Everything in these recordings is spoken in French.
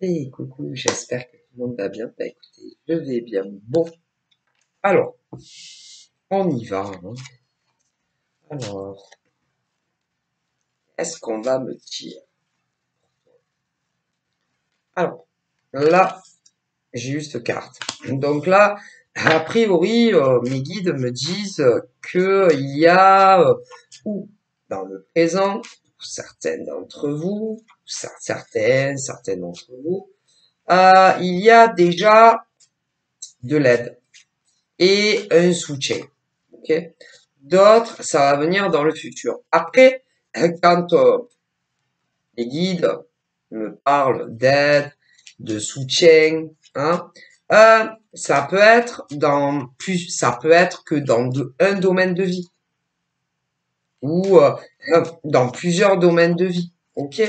Et coucou, j'espère que tout le monde va bien. Bah écoutez, je vais bien. Bon, alors, on y va, hein. Alors, est-ce qu'on va me dire? Alors, là, j'ai eu cette carte. Donc là, a priori, mes guides me disent que il y a, ou dans le présent, pour certaines d'entre vous, certaines d'entre vous, il y a déjà de l'aide et un soutien. Ok. D'autres, ça va venir dans le futur. Après, quand les guides me parlent d'aide, de soutien, hein, ça peut être ça peut être que dans un domaine de vie ou dans plusieurs domaines de vie. Ok.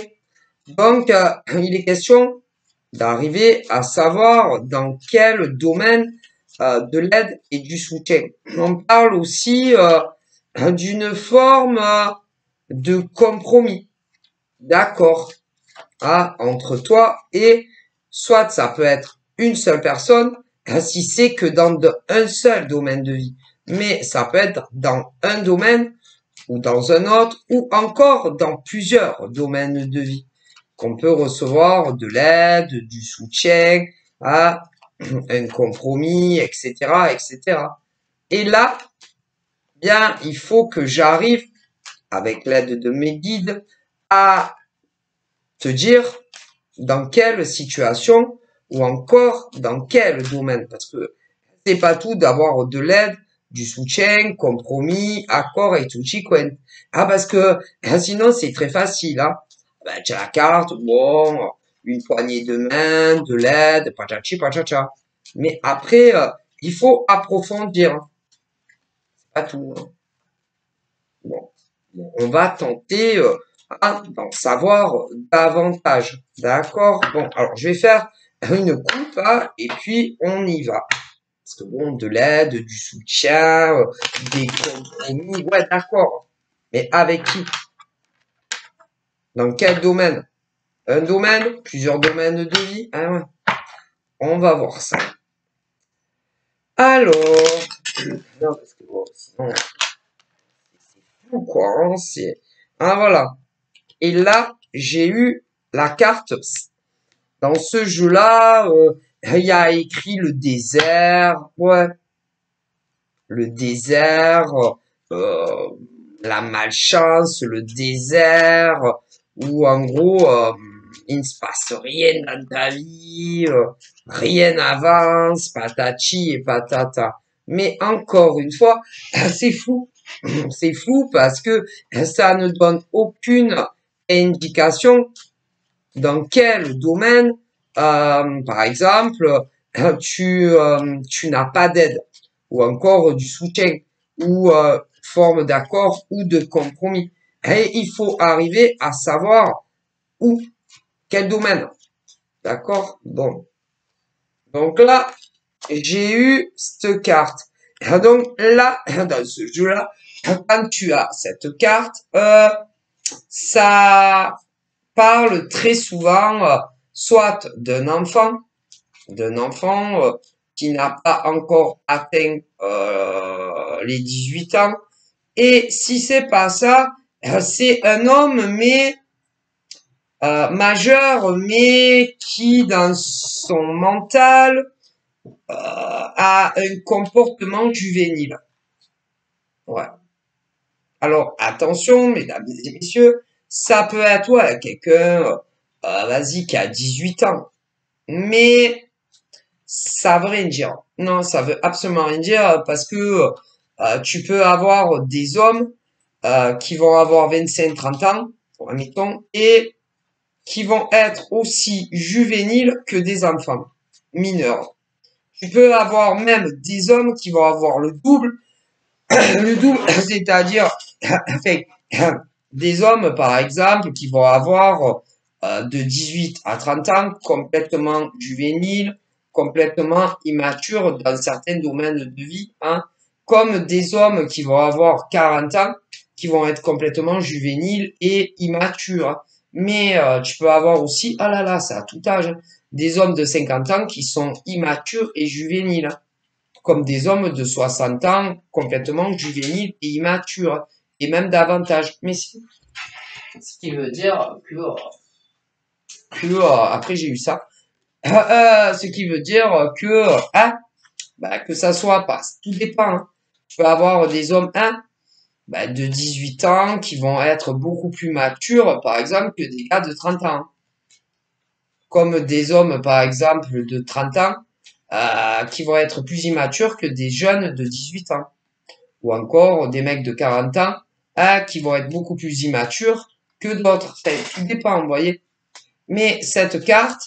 Donc, il est question d'arriver à savoir dans quel domaine de l'aide et du soutien. On parle aussi d'une forme de compromis, d'accord, entre toi et soit ça peut être une seule personne, si c'est que dans un seul domaine de vie, mais ça peut être dans un domaine ou dans un autre ou encore dans plusieurs domaines de vie qu'on peut recevoir de l'aide, du soutien, à un compromis, etc., etc. Et là, bien, il faut que j'arrive, avec l'aide de mes guides, à te dire dans quelle situation ou encore dans quel domaine. Parce que c'est pas tout d'avoir de l'aide, du soutien, compromis, accord et tout chiquen. Parce que sinon c'est très facile, hein. Ben, tu as la carte, bon, une poignée de main, de l'aide, pachachi, pachacha. Mais après, il faut approfondir, hein. C'est pas tout, hein. Bon, on va tenter d'en savoir davantage. D'accord? Bon, alors je vais faire une coupe, hein, et puis on y va. Parce que bon, de l'aide, du soutien, des compromis, ouais, d'accord. Mais avec qui? Dans quel domaine? Un domaine? Plusieurs domaines de vie? Ah ouais. On va voir ça. Alors, non, parce que bon, sinon, c'est fou, quoi, hein, voilà. Et là, j'ai eu la carte. Dans ce jeu-là, il y a écrit le désert, ouais, le désert, euh, la malchance, le désert, où en gros, il ne se passe rien dans ta vie, rien n'avance, patati et patata. Mais encore une fois, c'est flou. C'est flou parce que ça ne donne aucune indication dans quel domaine, par exemple, tu n'as pas d'aide ou encore du soutien ou forme d'accord ou de compromis. Et il faut arriver à savoir où, quel domaine. D'accord? Bon. Donc là, j'ai eu cette carte. Donc là, dans ce jeu-là, quand tu as cette carte, ça parle très souvent soit d'un enfant qui n'a pas encore atteint les 18 ans. Et si c'est pas ça, c'est un homme mais majeur, mais qui dans son mental a un comportement juvénile. Ouais. Alors attention, mesdames et messieurs, ça peut être ouais, quelqu'un, vas-y, qui a 18 ans. Mais ça veut rien dire. Non, ça veut absolument rien dire parce que tu peux avoir des hommes qui vont avoir 25-30 ans, admettons, et qui vont être aussi juvéniles que des enfants mineurs. Tu peux avoir même des hommes qui vont avoir le double, c'est-à-dire des hommes, par exemple, qui vont avoir de 18 à 30 ans, complètement juvéniles, complètement immatures dans certains domaines de vie, hein, comme des hommes qui vont avoir 40 ans, qui vont être complètement juvéniles et immatures. Mais tu peux avoir aussi, ah là là, c'est à tout âge, des hommes de 50 ans qui sont immatures et juvéniles, comme des hommes de 60 ans complètement juvéniles et immatures, et même davantage. Mais ce qui veut dire après j'ai eu ça, ce qui veut dire que ça soit pas, tout dépend. Hein. Tu peux avoir des hommes de 18 ans qui vont être beaucoup plus matures, par exemple, que des gars de 30 ans. Comme des hommes, par exemple, de 30 ans, qui vont être plus immatures que des jeunes de 18 ans. Ou encore des mecs de 40 ans, qui vont être beaucoup plus immatures que d'autres. Tout dépend, vous voyez. Mais cette carte,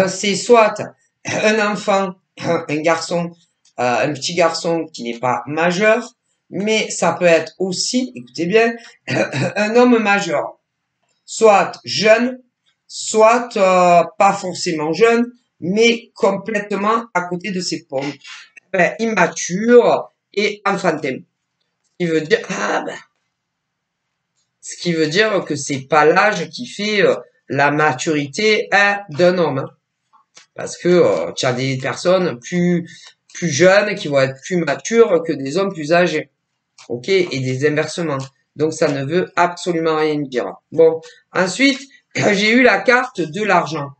c'est soit un enfant, un garçon, un petit garçon qui n'est pas majeur, mais ça peut être aussi, écoutez bien, un homme majeur, soit jeune, soit pas forcément jeune, mais complètement à côté de ses pommes, immature et enfantin. Ce qui veut dire que c'est pas l'âge qui fait la maturité d'un homme. Hein. Parce que tu as des personnes plus jeunes qui vont être plus matures que des hommes plus âgés. Ok, et des inversements. Donc ça ne veut absolument rien dire. Bon, ensuite, j'ai eu la carte de l'argent.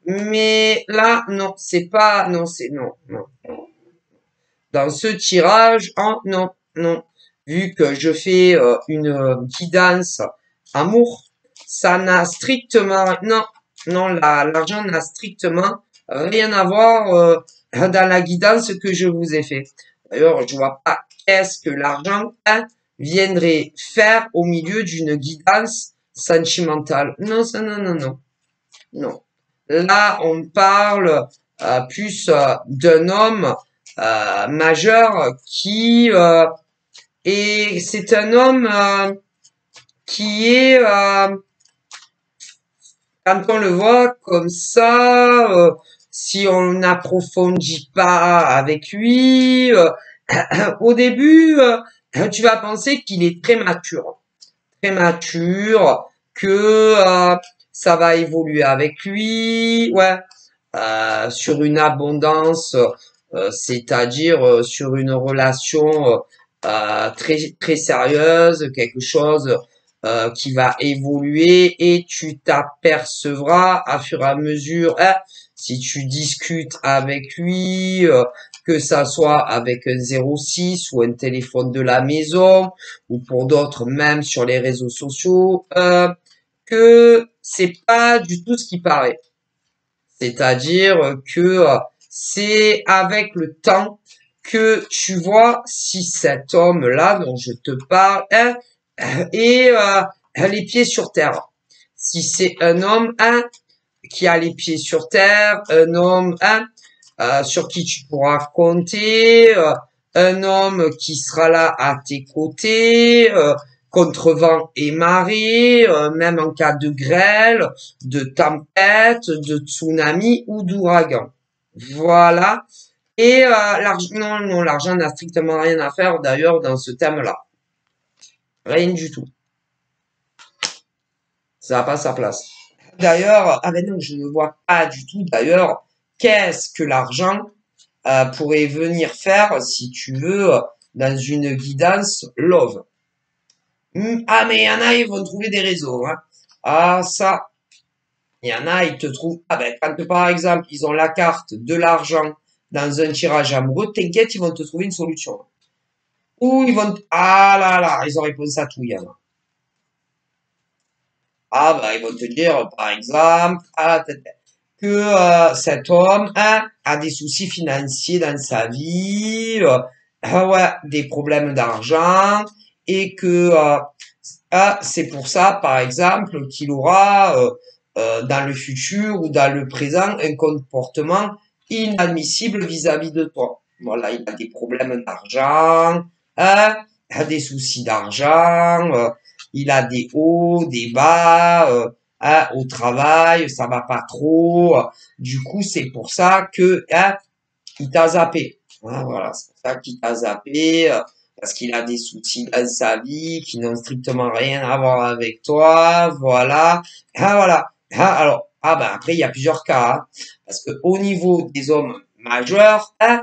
Mais là, non, c'est pas, non, c'est non, non. Dans ce tirage, non, non. Vu que je fais une guidance amour, ça n'a strictement, non, non, l'argent n'a strictement rien à voir dans la guidance que je vous ai fait. D'ailleurs, je vois pas qu'est-ce que l'argent viendrait faire au milieu d'une guidance sentimentale. Non, ça, non, non, non, non. Là, on parle plus d'un homme majeur qui et c'est un homme qui est quand on le voit comme ça, si on n'approfondit pas avec lui, au début, tu vas penser qu'il est très mature, que ça va évoluer avec lui, ouais, sur une abondance, c'est-à-dire sur une relation très très sérieuse, quelque chose qui va évoluer et tu t'apercevras à fur et à mesure, si tu discutes avec lui, que ça soit avec un 06 ou un téléphone de la maison ou pour d'autres même sur les réseaux sociaux, que c'est pas du tout ce qui paraît. C'est-à-dire que c'est avec le temps que tu vois si cet homme-là dont je te parle est les pieds sur terre. Si c'est un homme qui a les pieds sur terre, un homme sur qui tu pourras compter, un homme qui sera là à tes côtés, contre vent et marée, même en cas de grêle, de tempête, de tsunami ou d'ouragan. Voilà. Et l'argent, non, non, l'argent n'a strictement rien à faire d'ailleurs dans ce thème-là. Rien du tout. Ça n'a pas sa place. D'ailleurs, ah ben non, je ne vois pas du tout d'ailleurs qu'est-ce que l'argent pourrait venir faire, si tu veux, dans une guidance love. Ah, mais il y en a, ils vont trouver des réseaux. Hein. Ah, ça, il y en a, ils te trouvent. Ah ben, quand par exemple, ils ont la carte de l'argent dans un tirage amoureux, t'inquiète, ils vont te trouver une solution. Ou ils vont. Ah là là, ils ont réponse à tout, il y en a. Ah ben, ils vont te dire, par exemple, que cet homme a des soucis financiers dans sa vie, ouais, des problèmes d'argent, et que c'est pour ça, par exemple, qu'il aura dans le futur ou dans le présent un comportement inadmissible vis-à-vis de toi. Voilà, il a des problèmes d'argent, a des soucis d'argent, il a des hauts, des bas, au travail, ça va pas trop. Du coup, c'est pour ça que il t'a zappé. Voilà, c'est pour ça qu'il t'a zappé. Parce qu'il a des soucis dans sa vie qui n'ont strictement rien à voir avec toi, voilà. Voilà. Alors, Ah ben après, il y a plusieurs cas, hein. Parce que au niveau des hommes majeurs, hein,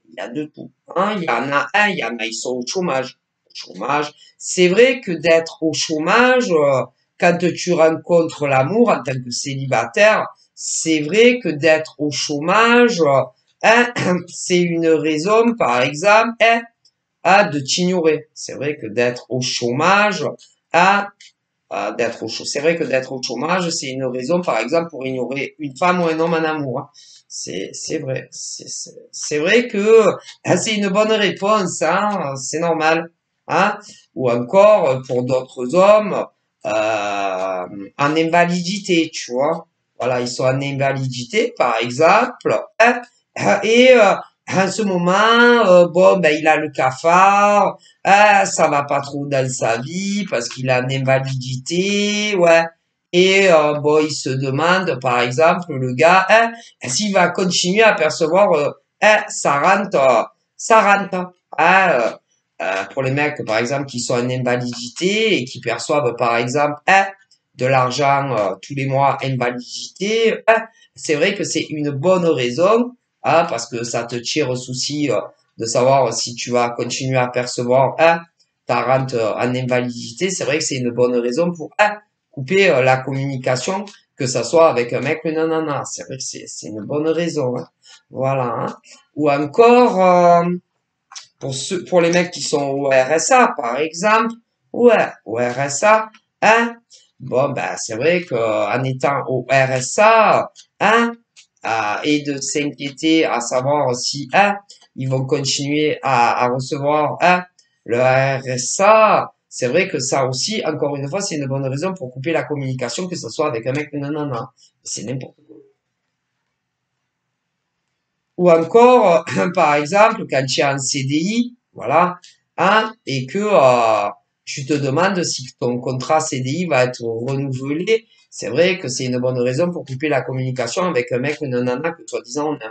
il y a de tout. Hein. Il y en a, ils sont au chômage. Au chômage. C'est vrai que d'être au chômage, quand tu rencontres l'amour en tant que célibataire, c'est vrai que d'être au chômage, hein, c'est une raison, par exemple, hein, de t'ignorer. C'est vrai que d'être au chômage, hein, c'est vrai que d'être au chômage, c'est une raison, par exemple, pour ignorer une femme ou un homme en amour. Hein. C'est vrai. C'est vrai que c'est une bonne réponse, hein. C'est normal. Hein. Ou encore, pour d'autres hommes, en invalidité, tu vois. Voilà, ils sont en invalidité, par exemple. Hein. Et en ce moment, bon, ben, il a le cafard, ah, ça va pas trop dans sa vie parce qu'il a une invalidité, ouais. Et bon, il se demande, par exemple, le gars, hein, s'il va continuer à percevoir hein, sa rente. Hein, pour les mecs, par exemple, qui sont en invalidité et qui perçoivent, par exemple, hein, de l'argent tous les mois invalidité, hein, c'est vrai que c'est une bonne raison, hein, parce que ça te tire au souci de savoir si tu vas continuer à percevoir ta rente en invalidité. C'est vrai que c'est une bonne raison pour couper la communication, que ça soit avec un mec ou une nana. C'est vrai que c'est une bonne raison. Hein. Voilà. Hein. Ou encore, pour les mecs qui sont au RSA, par exemple, ouais, au RSA, hein, bon, ben, c'est vrai qu'en étant au RSA, hein, et de s'inquiéter à savoir si, hein, ils vont continuer à recevoir, hein, le RSA, c'est vrai que ça aussi, encore une fois, c'est une bonne raison pour couper la communication, que ce soit avec un mec ou une nana. C'est n'importe quoi. Ou encore, par exemple, quand tu es en CDI, voilà, hein, et que tu te demandes si ton contrat CDI va être renouvelé, c'est vrai que c'est une bonne raison pour couper la communication avec un mec ou une nana que soi-disant on aime.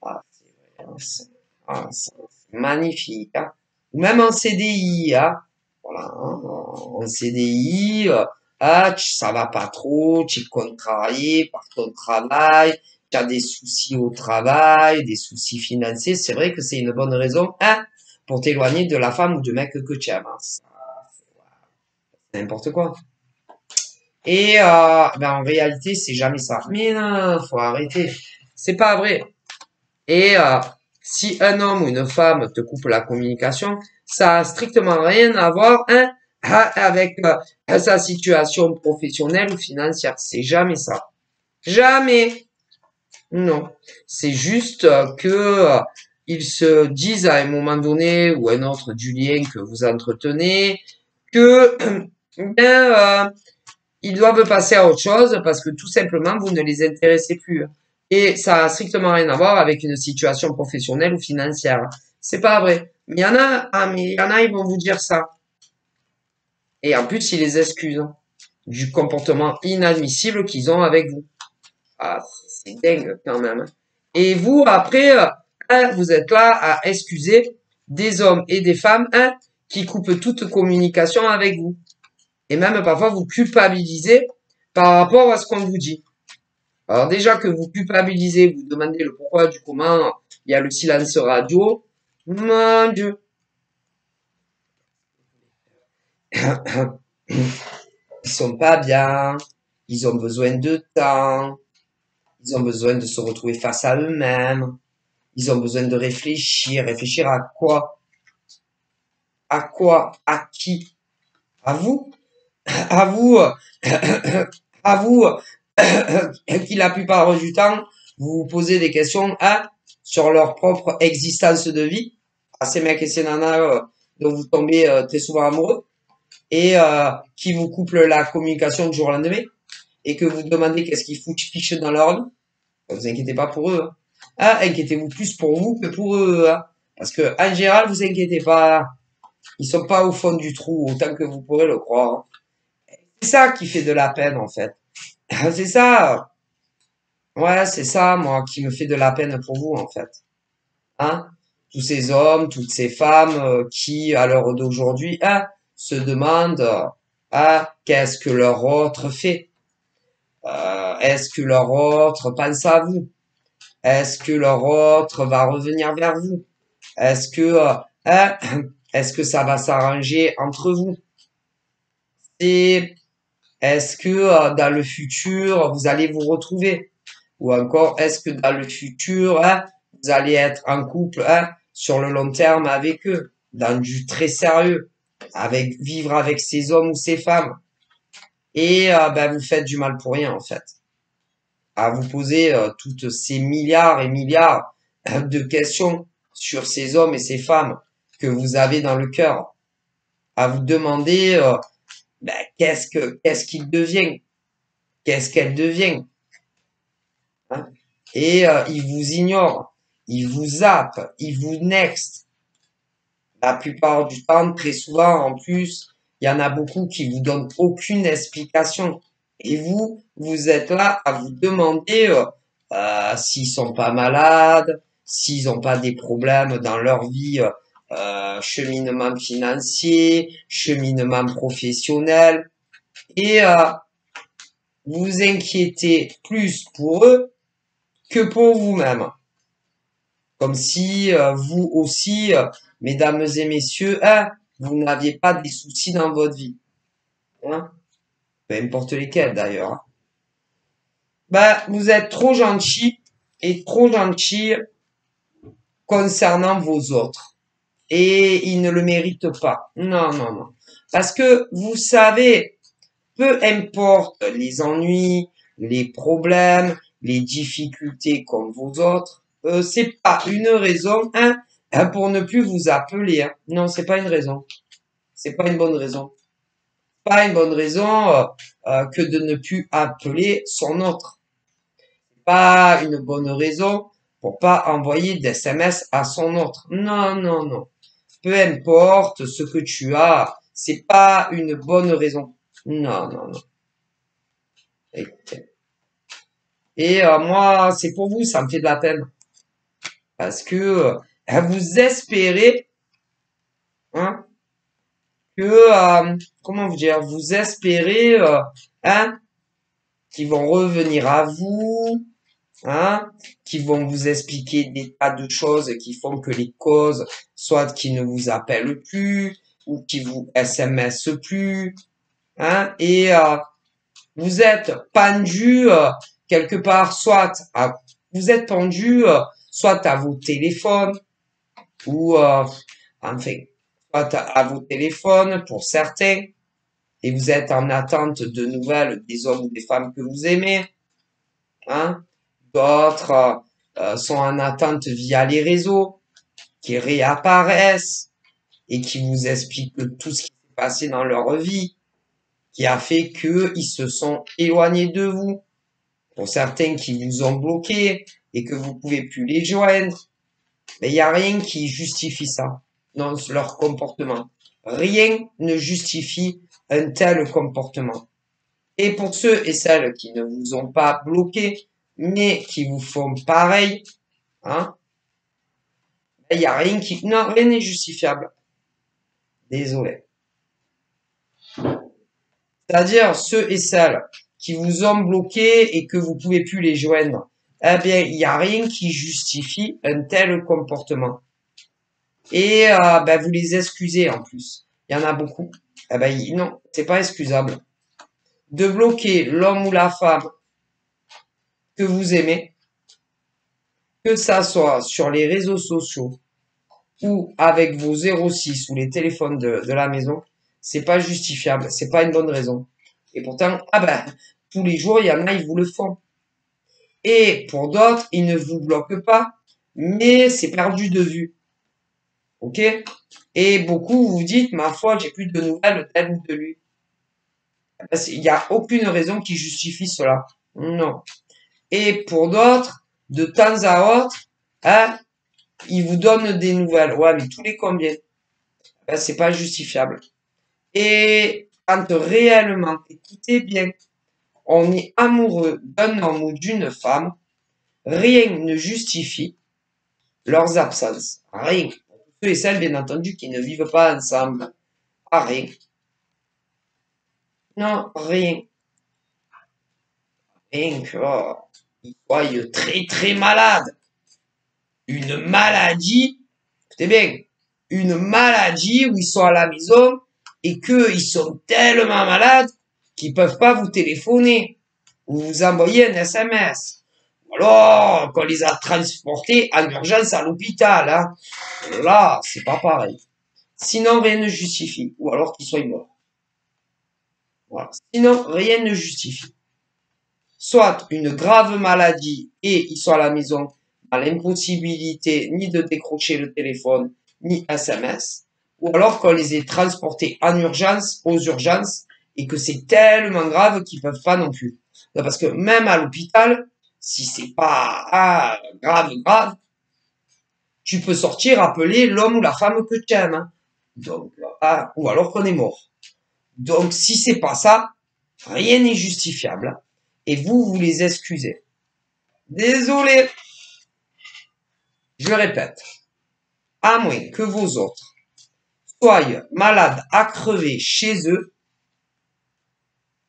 Ah, c'est vrai, hein, c'est magnifique. Hein. Ou même en CDI, hein, voilà, hein, en CDI, ça va pas trop, tu es contrarié par ton travail, tu as des soucis au travail, des soucis financiers, c'est vrai que c'est une bonne raison, hein, pour t'éloigner de la femme ou du mec que tu aimes. Hein. C'est n'importe quoi. Et ben en réalité, c'est jamais ça. Mais non, faut arrêter. C'est pas vrai. Et si un homme ou une femme te coupe la communication, ça a strictement rien à voir hein, avec sa situation professionnelle ou financière. C'est jamais ça. Jamais. Non, c'est juste que ils se disent à un moment donné ou un autre du lien que vous entretenez que ben, ils doivent passer à autre chose parce que tout simplement vous ne les intéressez plus. Et ça a strictement rien à voir avec une situation professionnelle ou financière. C'est pas vrai. Mais il y en a, mais il y en a, ils vont vous dire ça. Et en plus, ils les excusent du comportement inadmissible qu'ils ont avec vous. Ah, c'est dingue quand même. Et vous, après, hein, vous êtes là à excuser des hommes et des femmes hein, qui coupent toute communication avec vous. Et même parfois, vous culpabilisez par rapport à ce qu'on vous dit. Alors déjà que vous culpabilisez, vous demandez le pourquoi du comment, il y a le silence radio. Mon Dieu. Ils sont pas bien. Ils ont besoin de temps. Ils ont besoin de se retrouver face à eux-mêmes. Ils ont besoin de réfléchir. Réfléchir à quoi? À quoi? À qui? À vous? À vous? À vous? Qui la plupart du temps, vous vous posez des questions sur leur propre existence de vie. À ces mecs et ces nanas dont vous tombez très souvent amoureux et qui vous coupent la communication du jour au lendemain et que vous demandez qu'est-ce qu'ils foutent fiche dans leur vie. Ne vous inquiétez pas pour eux. Hein. Ah, inquiétez-vous plus pour vous que pour eux. Hein. Parce que en général, vous inquiétez pas. Ils sont pas au fond du trou autant que vous pourrez le croire. C'est ça qui fait de la peine en fait. C'est ça. Ouais, c'est ça, moi, qui me fait de la peine pour vous en fait. Hein? Tous ces hommes, toutes ces femmes qui, à l'heure d'aujourd'hui, se demandent qu'est-ce que leur autre fait. est-ce que leur autre pense à vous? Est-ce que leur autre va revenir vers vous? Est-ce que, hein, est-ce que ça va s'arranger entre vous? Et est-ce que dans le futur, vous allez vous retrouver? Ou encore, est-ce que dans le futur, hein, vous allez être en couple hein, sur le long terme avec eux, dans du très sérieux, avec vivre avec ces hommes ou ces femmes? Et ben, vous faites du mal pour rien, en fait. À vous poser toutes ces milliards et milliards de questions sur ces hommes et ces femmes que vous avez dans le cœur. À vous demander ben, qu'est-ce qu'il devient? Qu'est-ce qu'elle devient? Hein. Et il vous ignore, il vous zappe, il vous next. La plupart du temps, très souvent en plus, il y en a beaucoup qui vous donnent aucune explication. Et vous êtes là à vous demander s'ils sont pas malades, s'ils ont pas des problèmes dans leur vie, cheminement financier, cheminement professionnel. Et vous inquiétez plus pour eux que pour vous-même. Comme si vous aussi, mesdames et messieurs, hein, vous n'aviez pas des soucis dans votre vie. Hein, peu importe lesquels d'ailleurs. Hein. Ben, vous êtes trop gentil et trop gentil concernant vos autres. Et ils ne le méritent pas. Non, non, non. Parce que vous savez, peu importe les ennuis, les problèmes, les difficultés comme vos autres, c'est pas une raison hein, pour ne plus vous appeler. Hein. Non, c'est pas une raison. C'est pas une bonne raison. Pas une bonne raison que de ne plus appeler son autre. Pas une bonne raison pour pas envoyer d'SMS à son autre. Non, non, non. Peu importe ce que tu as, c'est pas une bonne raison. Non, non, non. Écoutez. Et moi, c'est pour vous, ça me fait de la peine. Parce que vous espérez hein, que, comment vous dire, vous espérez hein, qu'ils vont revenir à vous, hein, qu'ils vont vous expliquer des tas de choses qui font que les causes, soit qu'ils ne vous appellent plus, ou qu'ils vous SMS plus, hein, et vous êtes pendu quelque part, vous êtes pendu soit à vos téléphones ou enfin soit à vos téléphones pour certains et vous êtes en attente de nouvelles des hommes ou des femmes que vous aimez, hein. D'autres sont en attente via les réseaux qui réapparaissent et qui vous expliquent tout ce qui s'est passé dans leur vie, qui a fait qu'ils se sont éloignés de vous. Pour certains qui vous ont bloqué et que vous pouvez plus les joindre, mais il n'y a rien qui justifie ça dans leur comportement. Rien ne justifie un tel comportement. Et pour ceux et celles qui ne vous ont pas bloqué, mais qui vous font pareil, hein, il n'y a rien qui, non, rien n'est justifiable. Désolé. C'est-à-dire ceux et celles qui vous ont bloqué et que vous pouvez plus les joindre. Eh bien, il n'y a rien qui justifie un tel comportement. Et ben, vous les excusez en plus. Il y en a beaucoup. Eh ben, non, c'est pas excusable. De bloquer l'homme ou la femme que vous aimez, que ça soit sur les réseaux sociaux ou avec vos 06 ou les téléphones de la maison, c'est pas justifiable, c'est pas une bonne raison. Et pourtant, ah ben, tous les jours, il y en a, ils vous le font. Et pour d'autres, ils ne vous bloquent pas, mais c'est perdu de vue. Ok? Et beaucoup vous dites, ma foi, j'ai plus de nouvelles d'elle ou de lui. Il n'y a aucune raison qui justifie cela. Non. Et pour d'autres, de temps à autre, hein, ils vous donnent des nouvelles. Ouais, mais tous les combien? Ben, c'est pas justifiable. Et quand réellement, écoutez bien, on est amoureux d'un homme ou d'une femme, rien ne justifie leurs absences. Rien. Ceux et celles, bien entendu, qui ne vivent pas ensemble. Ah, rien. Non, rien. bien qu'ils soient très très malades. Une maladie, écoutez bien, une maladie où ils sont à la maison et qu'ils sont tellement malades qu'ils peuvent pas vous téléphoner ou vous envoyer un SMS. Alors, qu'on les a transportés en urgence à l'hôpital, hein. Là, c'est pas pareil. Sinon, rien ne justifie. Ou alors qu'ils soient morts. Voilà. Sinon, rien ne justifie. Soit une grave maladie et ils sont à la maison dans l'impossibilité ni de décrocher le téléphone, ni SMS. Ou alors qu'on les ait transportés en urgence, aux urgences, et que c'est tellement grave qu'ils peuvent pas non plus. Non, parce que même à l'hôpital, si c'est pas grave, tu peux sortir appeler l'homme ou la femme que tu aimes. Hein. Donc, ou alors qu'on est mort. Donc, si c'est pas ça, rien n'est justifiable. Et vous les excusez. Désolé. Je répète. À moins que vos autres soient malades à crever chez eux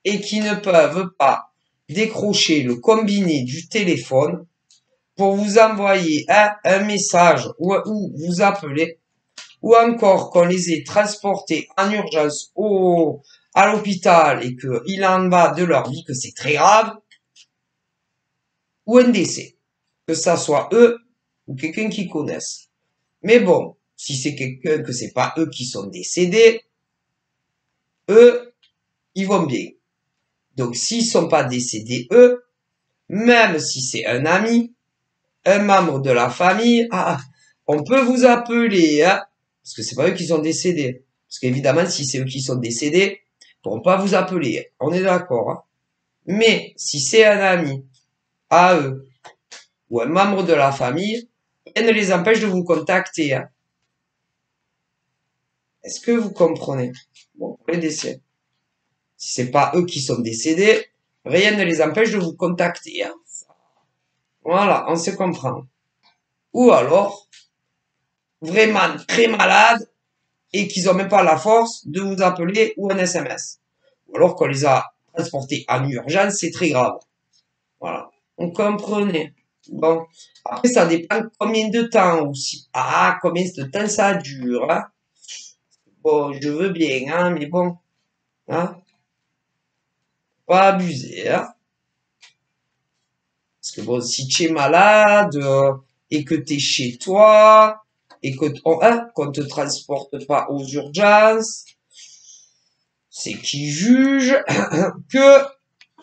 et qui ne peuvent pas décrocher le combiné du téléphone pour vous envoyer un message ou vous appeler, ou encore qu'on les ait transportés en urgence à l'hôpital et qu'il en va de leur vie, que c'est très grave, ou un décès, que ça soit eux ou quelqu'un qu'ils connaissent. Mais bon, si c'est quelqu'un que c'est pas eux qui sont décédés, eux, ils vont bien. Donc s'ils sont pas décédés, eux, même si c'est un ami, un membre de la famille, on peut vous appeler, hein, parce que c'est pas eux qui sont décédés. Parce qu'évidemment, si c'est eux qui sont décédés, ils pourront pas vous appeler. On est d'accord. Hein. Mais si c'est un ami à eux ou un membre de la famille, rien ne les empêche de vous contacter. Hein. Est-ce que vous comprenez? Bon, pour les décès. Si c'est pas eux qui sont décédés, rien ne les empêche de vous contacter. Hein. Voilà, on se comprend. Ou alors, vraiment très malade et qu'ils ont même pas la force de vous appeler ou un SMS. Ou alors qu'on les a transportés en urgence, c'est très grave. Voilà. On comprenait. Bon. Après, ça dépend combien de temps aussi. Combien de temps ça dure, hein. Bon, je veux bien, hein, mais bon. Hein. Pas abuser, hein. Parce que bon, si tu es malade, et que tu es chez toi, et que qu'on te transporte pas aux urgences, c'est qui juge que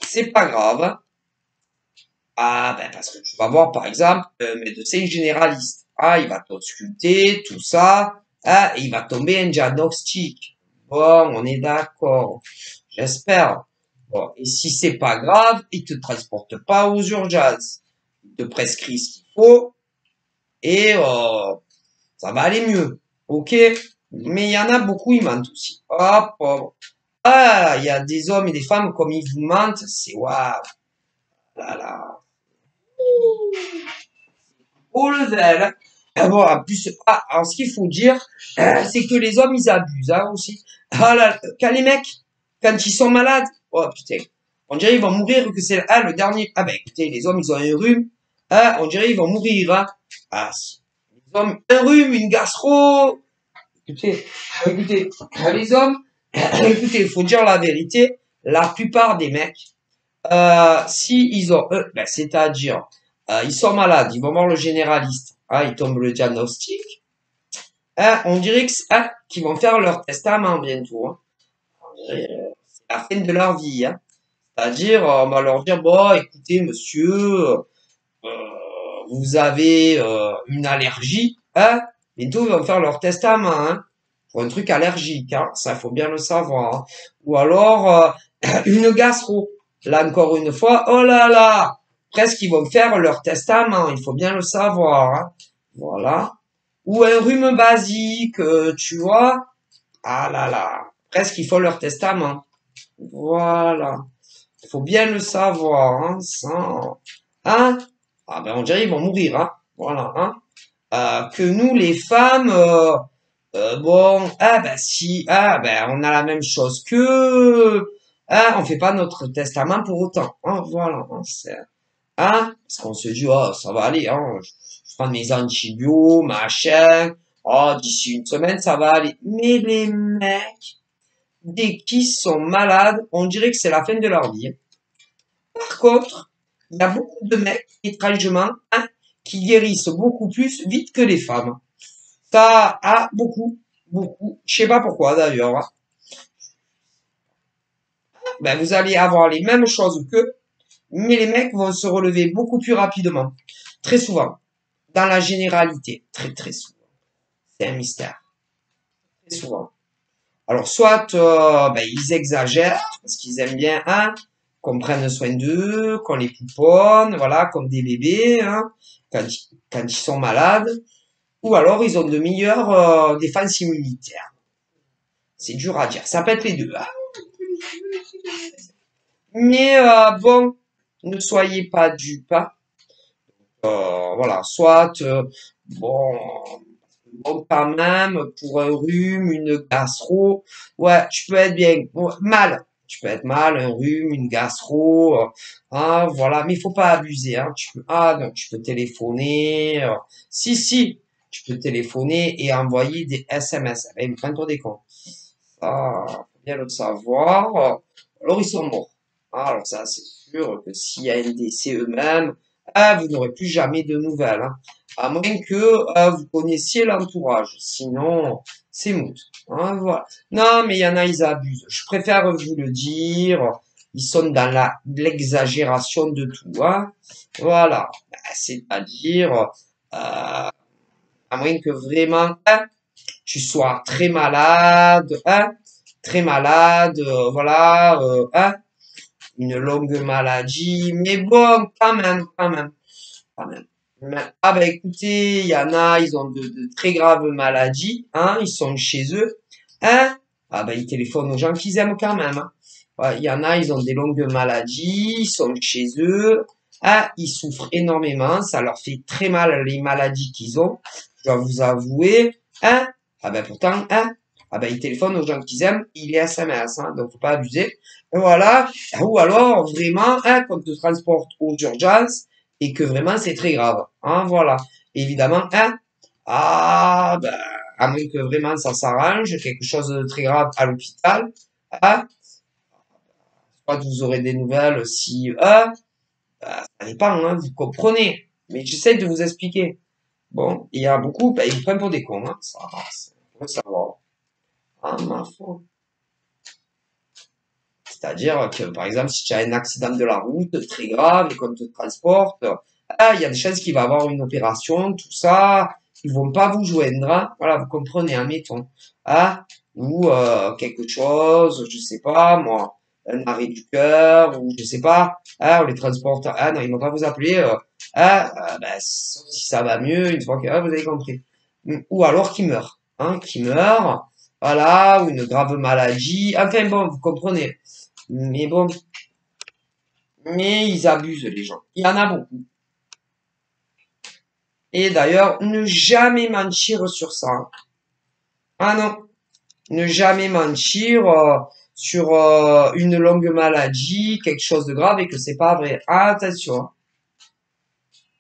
c'est pas grave. Hein. Parce que tu vas voir, par exemple, un médecin généraliste. Il va t'ausculter, tout ça, et il va tomber un diagnostic. Bon, on est d'accord. J'espère. Bon, et si c'est pas grave, il te transporte pas aux urgences. Il te prescrit ce qu'il faut, et ça va aller mieux. Ok? Mais il y en a beaucoup, ils mentent aussi. Pauvre. Il y a des hommes et des femmes comme ils vous mentent, c'est waouh. Là, là. Au level. Bon, en plus, alors ce qu'il faut dire, c'est que les hommes, ils abusent, hein, aussi. Là, quand les mecs, quand ils sont malades, oh putain, on dirait ils vont mourir, que c'est le dernier. Écoutez, les hommes, ils ont un rhume, on dirait ils vont mourir, hein. Les hommes, un rhume, une gastro. Écoutez, les hommes, écoutez, il faut dire la vérité, la plupart des mecs, si ils ont, c'est-à-dire, ils sont malades, ils vont voir le généraliste, ils tombent le diagnostic, on dirait que qu'ils vont faire leur testament bientôt. Hein. C'est la fin de leur vie. Hein. C'est-à-dire, on va leur dire, bon, écoutez, monsieur, vous avez une allergie, hein. Bientôt, ils vont faire leur testament, hein. Pour un truc allergique, hein. Ça, faut bien le savoir. Hein. Ou alors, une gastro. Là, encore une fois, oh là là, presque ils vont faire leur testament, il faut bien le savoir. Hein. Voilà. Ou un rhume basique, tu vois. Ah là là, presque il faut leur testament. Voilà. Il faut bien le savoir. Hein, ça. Hein. On dirait ils vont mourir. Hein. Voilà. Hein. Que nous, les femmes, bon, si, on a la même chose que Hein, on fait pas notre testament pour autant. Hein, voilà. Hein, hein, parce qu'on se dit, oh, ça va aller. Hein, je prends mes antibiotiques, machin. Oh, d'ici une semaine, ça va aller. Mais les mecs, dès qu'ils sont malades, on dirait que c'est la fin de leur vie. Par contre, il y a beaucoup de mecs, étrangement, hein, qui guérissent beaucoup plus vite que les femmes. Ça a beaucoup, beaucoup. Je sais pas pourquoi d'ailleurs. Hein. Ben, vous allez avoir les mêmes choses qu'eux, mais les mecs vont se relever beaucoup plus rapidement. Très souvent. Dans la généralité. Très, très souvent. C'est un mystère. Très souvent. Alors, soit ben, ils exagèrent, parce qu'ils aiment bien hein, qu'on prenne soin d'eux, qu'on les pouponne, voilà, comme des bébés, hein, quand ils sont malades, ou alors ils ont de meilleures défenses immunitaires. C'est dur à dire. Ça peut être les deux. Hein. Mais bon, ne soyez pas dupes. Hein. Voilà, soit bon, bon quand même pour un rhume, une gastro, ouais, tu peux être bien ouais, mal. Tu peux être mal, un rhume, une gastro, hein, voilà, mais il faut pas abuser, hein. Tu peux, ah non, tu peux téléphoner, si, tu peux téléphoner et envoyer des SMS. Eh ben, prends-toi des comptes. Ça, faut bien le savoir. Alors ils sont morts. Ah, alors ça, c'est sûr que s'il y a un décès eux-mêmes, ah, vous n'aurez plus jamais de nouvelles. Hein. À moins que vous connaissiez l'entourage. Sinon, c'est moot. Hein, voilà. Non, mais il y en a, ils abusent. Je préfère vous le dire. Ils sont dans l'exagération de tout. Hein. Voilà. C'est-à-dire, à moins que vraiment, hein, tu sois très malade, voilà, hein, une longue maladie, mais bon, quand même. Ah ben écoutez, il y en a, ils ont de très graves maladies, hein, ils sont chez eux, hein, ah ben ils téléphonent aux gens qu'ils aiment quand même, hein. Ouais, il y en a, ils ont des longues maladies, ils sont chez eux, ah, ils souffrent énormément, ça leur fait très mal les maladies qu'ils ont, je dois vous avouer, hein, ah ben pourtant, hein, ah ben ils téléphonent aux gens qu'ils aiment, il est SMS, hein, donc faut pas abuser, et voilà, ou alors vraiment, hein, qu'on te transporte aux urgences, et que vraiment c'est très grave. Hein, voilà. Évidemment, hein, ah, ben, à moins que vraiment ça s'arrange, quelque chose de très grave à l'hôpital, hein, soit vous aurez des nouvelles si, ben, ça dépend, hein, vous comprenez. Mais j'essaie de vous expliquer. Bon, il y a beaucoup, ben, ils vous prennent pour des cons, hein, ça, faut le savoir. Ah, ma foi. C'est-à-dire que, par exemple, si tu as un accident de la route très grave et qu'on te transporte, ah, il y a des chances qu'il va avoir une opération, tout ça, ils vont pas vous joindre, hein. Voilà, vous comprenez, admettons. Ah, ou quelque chose, je sais pas, moi, un arrêt du cœur, ou je sais pas, ah, on les transporte, ah non, ils vont pas vous appeler, ben, sauf si ça va mieux, une fois que, ah, vous avez compris. Ou alors qui meurt, hein, qui meurt, voilà, ou une grave maladie, enfin bon, vous comprenez. Mais bon, mais ils abusent les gens. Il y en a beaucoup. Et d'ailleurs, ne jamais mentir sur ça. Hein. Ah non, ne jamais mentir sur une longue maladie, quelque chose de grave et que c'est pas vrai. Ah, attention. Hein.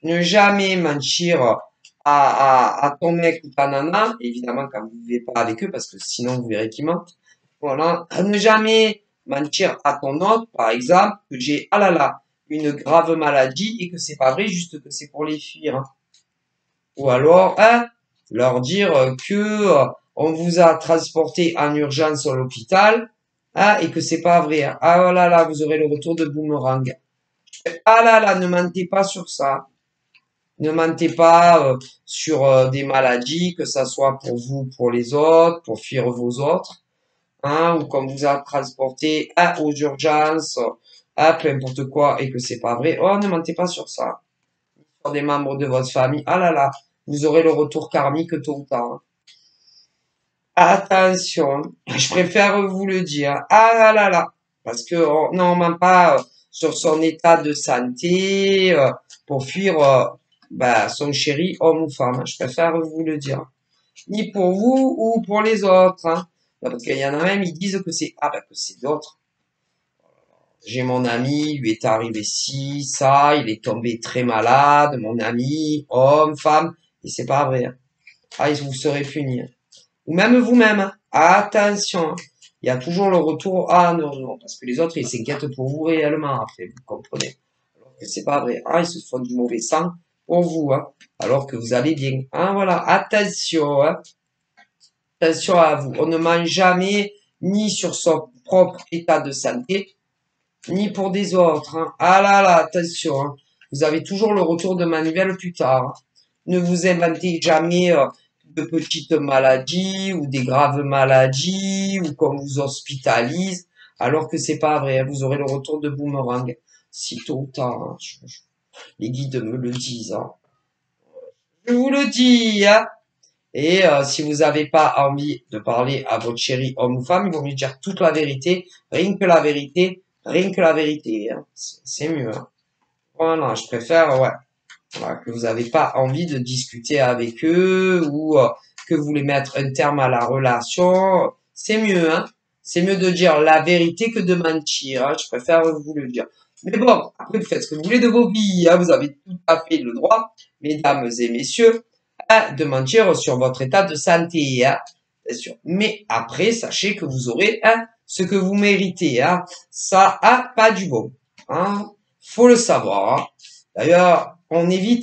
Ne jamais mentir à ton mec ou ta nana, évidemment quand vous vivez pas avec eux parce que sinon vous verrez qu'ils mentent. Voilà. Ne jamais mentir à ton hôte, par exemple, que j'ai, ah là là, une grave maladie et que c'est pas vrai, juste que c'est pour les fuir. Hein. Ou alors, hein, leur dire que on vous a transporté en urgence à l'hôpital, hein, et que c'est pas vrai. Hein. Ah là là, vous aurez le retour de boomerang. Ah là là, ne mentez pas sur ça. Ne mentez pas sur des maladies, que ça soit pour vous, pour les autres, pour fuir vos autres. Hein, ou qu'on vous a transporté aux urgences, peu importe quoi, et que c'est pas vrai, oh, ne mentez pas sur ça. Sur des membres de votre famille, ah là là, vous aurez le retour karmique tôt ou tard. Hein. Attention, je préfère vous le dire, ah là là, parce que non, on ment pas sur son état de santé pour fuir bah, son chéri, homme ou femme. Hein. Je préfère vous le dire. Ni pour vous ou pour les autres. Hein. Parce qu'il y en a même, ils disent que c'est que c'est d'autres. J'ai mon ami, lui est arrivé ci, ça, il est tombé très malade, mon ami, homme, femme, et c'est pas vrai. Hein. Ah, vous serez puni. Hein. Ou même vous-même. Hein. Attention. Hein. Il y a toujours le retour. Ah non, non, parce que les autres, ils s'inquiètent pour vous réellement après, vous comprenez. Alors que c'est pas vrai. Ah, ils se font du mauvais sang pour vous, hein. Alors que vous allez bien. Ah, voilà. Attention, hein. Attention à vous. On ne ment jamais ni sur son propre état de santé, ni pour des autres. Hein. Ah là là, attention. Hein. Vous avez toujours le retour de manivelle plus tard. Hein. Ne vous inventez jamais de petites maladies ou des graves maladies ou qu'on vous hospitalise, alors que c'est pas vrai. Hein. Vous aurez le retour de boomerang. Si tôt ou tard. Hein. Les guides me le disent. Hein. Je vous le dis. Hein. Et si vous n'avez pas envie de parler à votre chéri homme ou femme, ils vont lui dire toute la vérité, rien que la vérité, rien que la vérité. Hein. C'est mieux. Hein. Voilà, je préfère, ouais, voilà, que vous n'avez pas envie de discuter avec eux ou que vous voulez mettre un terme à la relation. C'est mieux, hein. C'est mieux de dire la vérité que de mentir. Hein. Je préfère vous le dire. Mais bon, après vous faites ce que vous voulez de vos vies. Hein. Vous avez tout à fait le droit, mesdames et messieurs, de mentir sur votre état de santé, hein, bien sûr. Mais après, sachez que vous aurez hein, ce que vous méritez. Hein. Ça a pas du bon. Hein. Faut le savoir. Hein. D'ailleurs,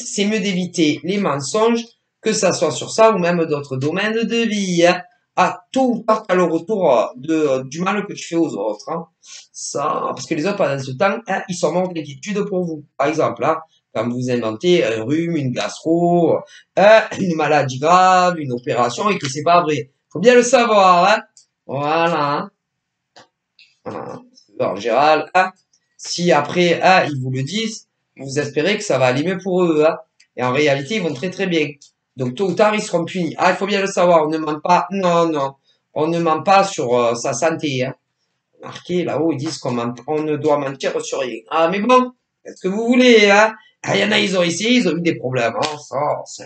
c'est mieux d'éviter les mensonges, que ça soit sur ça ou même d'autres domaines de vie. Hein. À tout ou tard, t'as le retour du mal que tu fais aux autres. Hein. Ça, parce que les autres, pendant ce temps, hein, ils sont morts d'inquiétude pour vous. Par exemple, hein, quand vous inventez un rhume, une gastro, une maladie grave, une opération et que c'est pas vrai. Faut bien le savoir, hein. Voilà. Hein. Voilà. En général, hein, si après, hein, ils vous le disent, vous espérez que ça va aller mieux pour eux, hein. Et en réalité, ils vont très très bien. Donc tôt ou tard, ils seront punis. Ah, il faut bien le savoir, on ne ment pas. Non, non. On ne ment pas sur sa santé, hein. Marqué là-haut, ils disent on ne doit mentir sur rien. Ah, mais bon, qu'est-ce que vous voulez, hein? Ah, il y en a, ils ont essayé, ils ont eu des problèmes, hein, ça.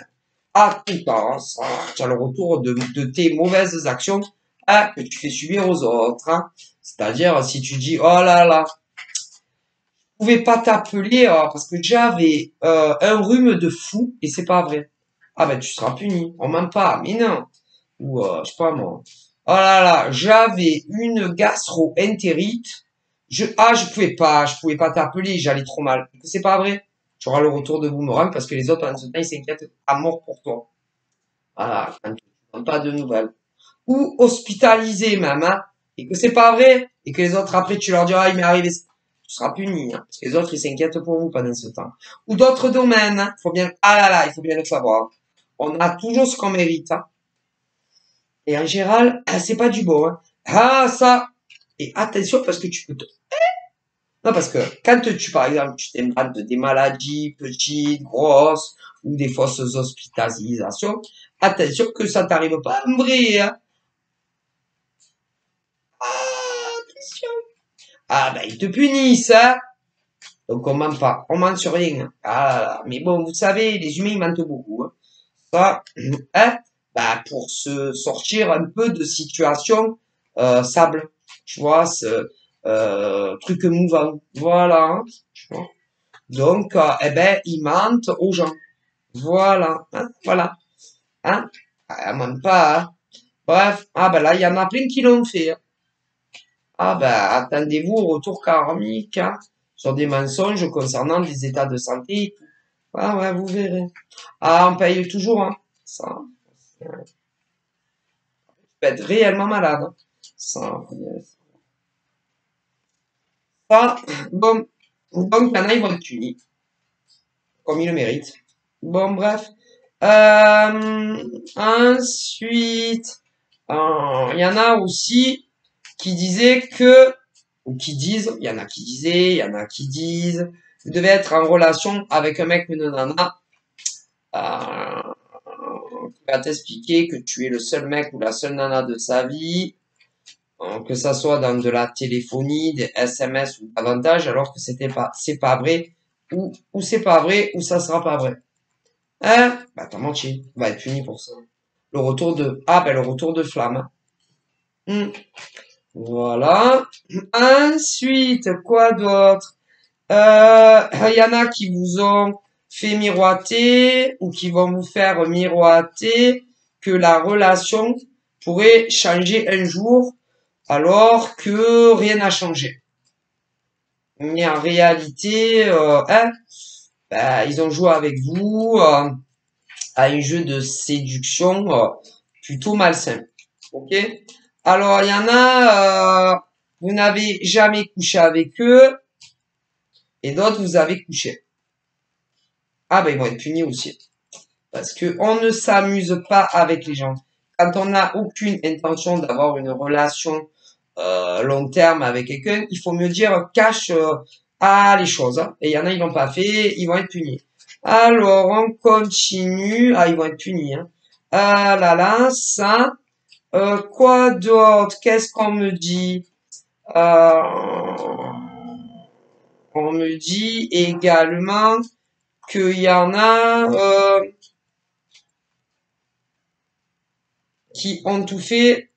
Ah, tout le temps, hein, ça. Tu as le retour de tes mauvaises actions, hein, que tu fais subir aux autres, hein. C'est-à-dire, si tu dis, oh là là, je pouvais pas t'appeler, parce que j'avais, un rhume de fou, et c'est pas vrai. Ah, ben, tu seras puni. On ment pas, mais non. Ou, je sais pas moi. Oh là là, j'avais une gastro-entérite. Je pouvais pas t'appeler, j'allais trop mal. C'est pas vrai. Tu auras le retour de boomerang parce que les autres, en ce temps, ils s'inquiètent à mort pour toi. Voilà, quand tu ne donnes pas de nouvelles. Ou hospitalisé même, hein, et que c'est pas vrai, et que les autres, après, tu leur diras, ah, il m'est arrivé, tu seras puni, hein, parce que les autres, ils s'inquiètent pour vous pendant ce temps. Ou d'autres domaines, hein, faut bien, ah là là, il faut bien le savoir. On a toujours ce qu'on mérite, hein. Et en général, c'est pas du beau, hein. Ah, ça. Et attention parce que tu peux te... Non, parce que quand tu, par exemple, tu t'inventes des maladies petites, grosses, ou des fausses hospitalisations, attention que ça t'arrive pas en vrai, hein. Ah, attention. Ah, ben, ils te punissent, hein. Donc, on ment pas. On ment sur rien. Hein. Ah là là. Mais bon, vous savez, les humains, ils mentent beaucoup, hein. Ça, hein, bah, pour se sortir un peu de situation sable, tu vois, ce truc mouvant, voilà, hein, tu vois. Donc, eh ben, ils mentent aux gens, voilà, hein, voilà, hein, ah, même pas, hein. Bref, ah ben là, il y en a plein qui l'ont fait. Hein. Ah ben, attendez-vous au retour karmique, hein, sur des mensonges concernant des états de santé et tout. Ah ouais, vous verrez. Ah, on paye toujours, hein, ça. Peut être réellement malade. Hein. Ça, bon, donc, il y en a, ils vont être punis, comme ils le méritent. Bon, bref. Ensuite, il y en a aussi qui disaient que, ou qui disent, il y en a qui disaient, il y en a qui disent, vous devez être en relation avec un mec ou une nana, qui va t'expliquer que tu es le seul mec ou la seule nana de sa vie, que ça soit dans de la téléphonie, des SMS ou davantage, alors que c'est pas vrai, ou c'est pas vrai, ou ça sera pas vrai. Hein? Bah, t'as menti. Tu vas être puni pour ça. Le retour de flamme. Hmm. Voilà. Ensuite, quoi d'autre? Il y en a qui vous ont fait miroiter ou qui vont vous faire miroiter que la relation pourrait changer un jour alors que rien n'a changé. Mais en réalité, ils ont joué avec vous à un jeu de séduction plutôt malsain. Ok? Alors, il y en a, vous n'avez jamais couché avec eux et d'autres, vous avez couché. Ah ben, ils vont être punis aussi. Parce que on ne s'amuse pas avec les gens. Quand on n'a aucune intention d'avoir une relation long terme avec quelqu'un, il faut mieux dire cache les choses. Hein. Et il y en a, ils l'ont pas fait, ils vont être punis. Alors, on continue. Ah, ils vont être punis. Hein. Ah là là, ça. Quoi d'autre? Qu'est-ce qu'on me dit? Euh, on me dit également qu'il y en a qui ont tout fait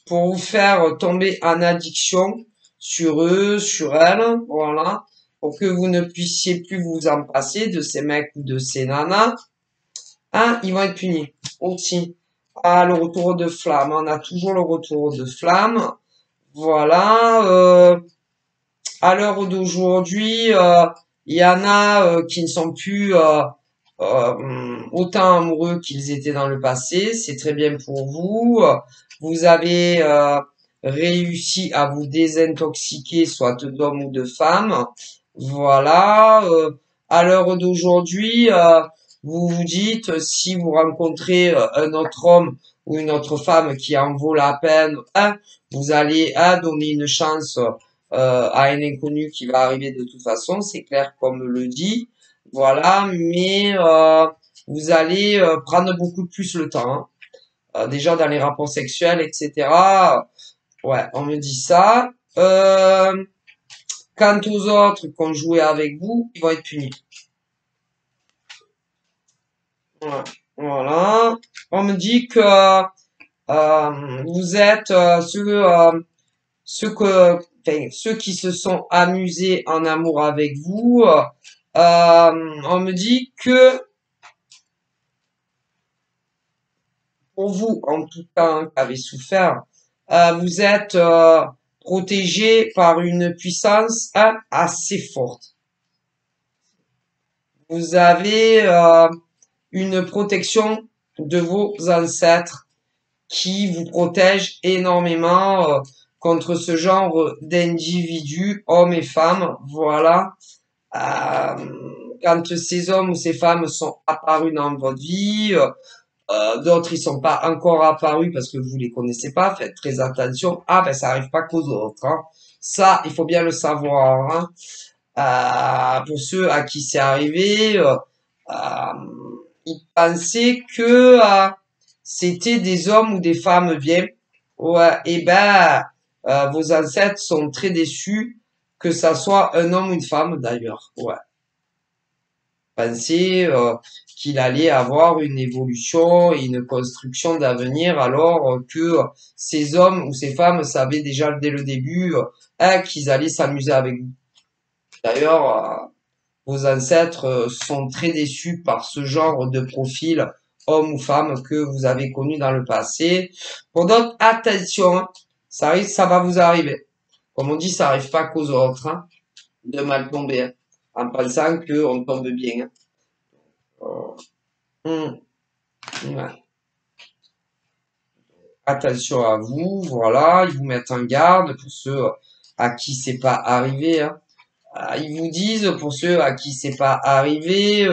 pour vous faire tomber en addiction sur eux, sur elles, voilà, pour que vous ne puissiez plus vous en passer de ces mecs ou de ces nanas. Hein, ils vont être punis aussi. Ah, le retour de flamme, on a toujours le retour de flamme. Voilà. À l'heure d'aujourd'hui, il y en a qui ne sont plus autant amoureux qu'ils étaient dans le passé. C'est très bien pour vous. Vous avez réussi à vous désintoxiquer, soit d'hommes ou de femmes. Voilà. À l'heure d'aujourd'hui, vous vous dites, si vous rencontrez un autre homme ou une autre femme qui en vaut la peine, hein, vous allez donner une chance à un inconnu qui va arriver de toute façon, c'est clair comme le dit. Voilà, mais vous allez prendre beaucoup plus le temps. Hein. Déjà dans les rapports sexuels, etc. Ouais, on me dit ça. Quant aux autres qui ont joué avec vous, ils vont être punis. Voilà. Voilà. On me dit que vous êtes ceux qui se sont amusés en amour avec vous. On me dit que pour vous, en tout cas, hein, qui avez souffert, vous êtes protégé par une puissance assez forte. Vous avez une protection de vos ancêtres qui vous protège énormément contre ce genre d'individus, hommes et femmes. Voilà. Quand ces hommes ou ces femmes sont apparus dans votre vie, d'autres ils sont pas encore apparus parce que vous les connaissez pas, faites très attention. Ah ben ça arrive pas qu'aux autres. Hein. Ça, il faut bien le savoir. Hein. Pour ceux à qui c'est arrivé, ils pensaient que c'était des hommes ou des femmes bien. Ouais, et ben vos ancêtres sont très déçus que ça soit un homme ou une femme d'ailleurs. Ouais. Penser qu'il allait avoir une évolution et une construction d'avenir alors que ces hommes ou ces femmes savaient déjà dès le début qu'ils allaient s'amuser avec vous. D'ailleurs, vos ancêtres sont très déçus par ce genre de profil, homme ou femme, que vous avez connu dans le passé. Pour d'autres, attention, hein, ça arrive, ça va vous arriver. Comme on dit, ça arrive pas qu'aux autres, hein, de mal tomber, hein, en pensant qu'on tombe bien. Hein. Hum, ouais. Attention à vous, voilà, ils vous mettent en garde pour ceux à qui c'est pas arrivé. Hein. Ils vous disent, pour ceux à qui c'est pas arrivé,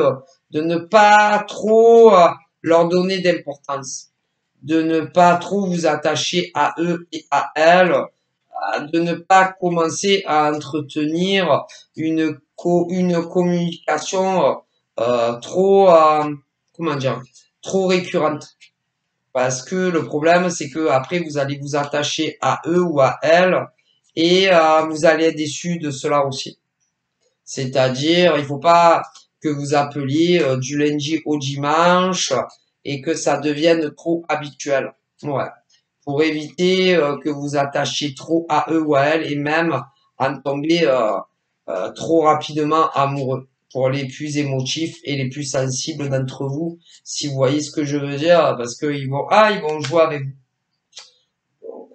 de ne pas trop leur donner d'importance, de ne pas trop vous attacher à eux et à elles, de ne pas commencer à entretenir une communication trop, comment dire, trop récurrente. Parce que le problème, c'est que après vous allez vous attacher à eux ou à elles et vous allez être déçu de cela aussi. C'est-à-dire, il faut pas que vous appeliez du lundi au dimanche et que ça devienne trop habituel. Ouais. pour éviter que vous attachiez trop à eux ou à elles et même en tomber trop rapidement amoureux pour les plus émotifs et les plus sensibles d'entre vous, si vous voyez ce que je veux dire, parce que ils vont jouer avec vous.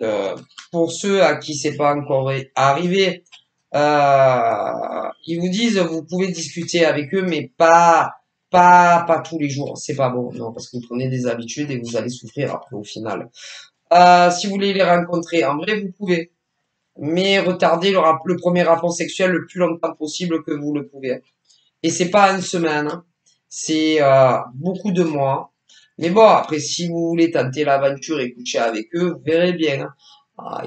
Donc, pour ceux à qui c'est pas encore arrivé, ils vous disent vous pouvez discuter avec eux, mais pas tous les jours. C'est pas bon, non, parce que vous prenez des habitudes et vous allez souffrir après au final. Si vous voulez les rencontrer, en vrai, vous pouvez. Mais retardez le premier rapport sexuel le plus longtemps possible que vous le pouvez. Et c'est pas une semaine, hein. C'est beaucoup de mois. Mais bon, après, si vous voulez tenter l'aventure et coucher avec eux, vous verrez bien, hein. Ah,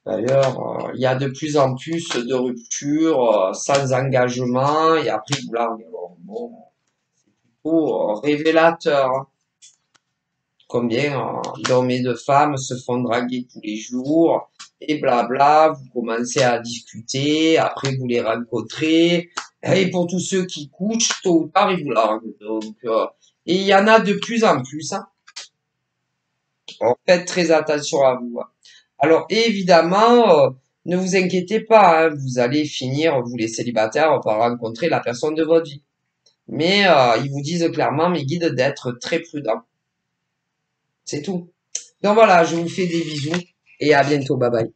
d'ailleurs, il y a de plus en plus de ruptures sans engagement et après vous larguez. Alors, bon, c'est plutôt révélateur, hein. Combien d'hommes et de femmes se font draguer tous les jours et blabla, vous commencez à discuter, après vous les rencontrez, et pour tous ceux qui couchent, tôt ou tard, ils vous larguent. Donc, et il y en a de plus en plus, hein. Alors, faites très attention à vous, hein. Alors évidemment, ne vous inquiétez pas, hein, vous allez finir, vous les célibataires, par rencontrer la personne de votre vie. Mais ils vous disent clairement, mes guides, d'être très prudent. C'est tout. Donc voilà, je vous fais des bisous et à bientôt. Bye bye.